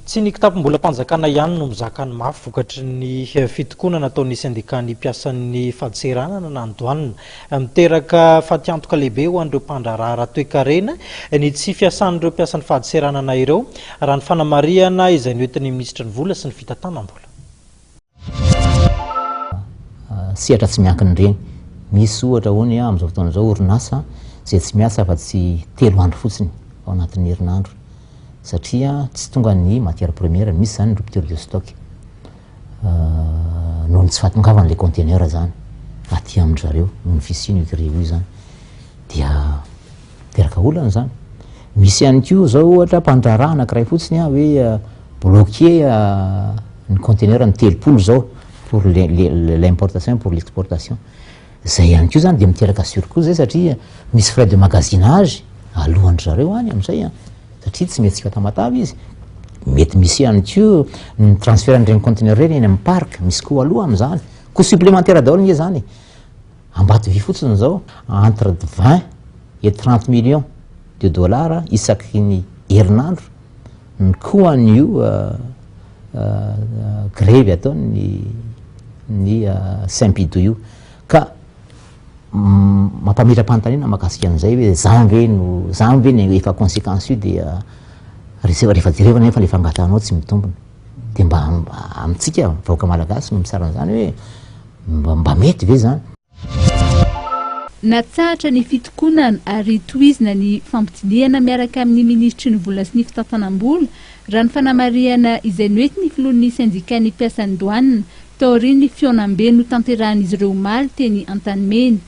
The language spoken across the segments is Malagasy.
Tsy ny kitapom-bola mpanjakana ihany no mizaka ny mafy vokatry ny fitokonana nataon'ny syndikan'ny mpiasan'ny faditseranana na andohanina miteraka fatiantoka lehibe ho an'ireo mpandrarahara toe-karena ny tsy fiasan'ireo mpiasan'ny faditseranana ireo raha ny fanamariana izay noentin'ny minisitra ny vola sy ny fitantalam-bola. Sehatra tsy miankiny ireny. Misy ohatra hoany amin'izao fotoan'izao orinasa izay tsy miasa fa tsy 3 andro fotsiny ao anatin'ny herinandro. Satria tsy tonga ny matière première, misy zany rupture de stock. Noho ny tsy fahatongavana le conteneur zany aty amin-jareo, noho ny fisiny gré io zany dia teraka olana zany. Misy ihany koa zao ohatra mpandraraha anankiray fotsiny hoe bloqué ny conteneur ny 3 zao pour l'importation pour l'exportation. Zay ihany koa zany dia miteraka surcoût zay satria misy frais de magasinage alohan'ny zareo any amin'izay satria tsy mety fatamatavy izy. Mety misy ihany koa ny transfert n'ireny conteneur reny eny amin'ny parc, misy koa aloha amin'izany. Coût supplémentaire daholo ny zany. Ambato vy fotsiny zao entre 20 et 30 millions de dollars isaky ny herinandro ny coût an'io grevy ataony ny Saint-Pidou io. Ka mampamira-panontaniana mahakasika an'izay hoe zany ve ny efa conséquence io dia rehefa jerevana nefa le fangatanao tsy mitombona. Dia mba amintsika vahoaka malagasy no misarana zany hoe mba mety ve zany. Natsahatra ny fitokonana ary tohizina ny fampidiniana miaraka amin'ny ministry ny vola sy ny fitantanam-bola raha ny fanamariana izay noentin'ny filohan'ny syndikan'ny mpiasan'ny douane taorian'ny fionambe no tanterahan'izy ireo omaly teny Antanimeny.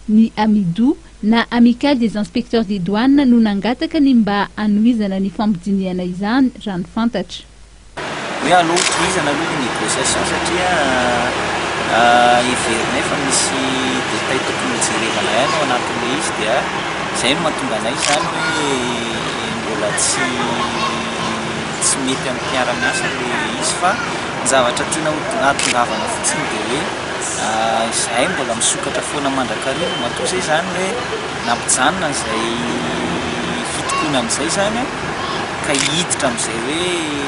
Ny Amidou na Amicale des inspecteurs des douanes no nangataka ny mba anohizana ny fampidiniana izany raha ny fantatra. Hoe aloha tohizana aloha ny négociation satria everina efa misy détail tokony jerevana ihany ao anatin'le izy dia izay no mahatonga anay zany hoe mbola tsy mety amin'ny mpiara-miasa le izy fa ny zavatra tiana hatongavana fotsiny dia hoe izay mbola misokatra foana mandrakarivo matoa zay zany hoe nampijanona izay fitokonana amin'izay zany ka hiditra amin'izay hoe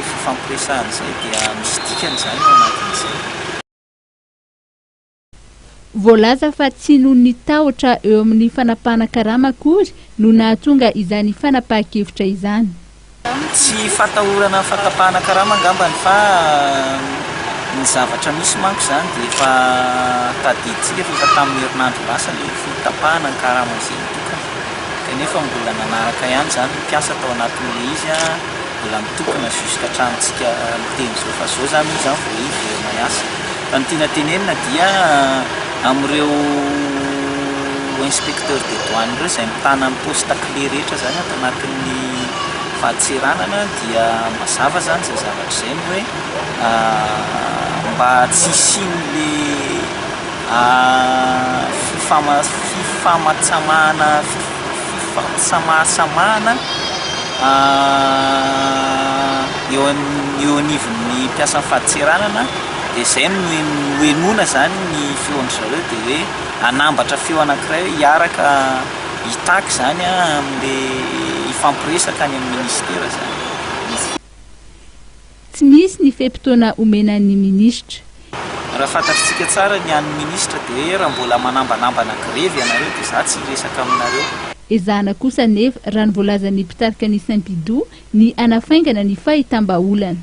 fifampiresahana izay dia misy dikany zany ao anatin'izay. Voalaza fa tsy noho ny tahotra eo amin'ny fanapahana karama akory no nahatonga izany fanapahan-kevitra izany. Tsy fatahorana fatapahana karama angambany fa ny zavatra misy manko zany dia efa tadiditsika efa tamin'ny herinandro lasa le fitapahana ny karama izay mitokana. Kanefa mbola nanaraka ihany zany mpiasa tao anatin'le izy mbola mitokana jusqu'à hatramintsika miteny zao fa zao zany izy zany vao iverina miasa. Fa ny tiana tenenina dia amin'ireo inspecteur des douanes ireo izay mitana ny poste clé rehetra zany ato anatin'ny faditseranana dia mazava zany izay zavatra izay ny hoe mba tsy hisian'le fifamasamahana eo anivon'ny mpiasan'ny faditseranana dia izay no hoenona zany ny feon'ny zareo dia hoe anambatra feo anankiray hoe hiaraka hitaky zany amin'le ifampiresaka any amin'ny ministera zany. Tsy misy ny feim-potoana omenan'ny ministra. Raha fantatritsika tsara ny an'ny ministra dia hoe raha mbola manambanambana grevy ianareo dia za tsy resaka aminareo. Ezahana kosa nefa raha ny voalazan'ny mpitarika ny Saint-Pidou ny anafaingana ny fahitam-baolana.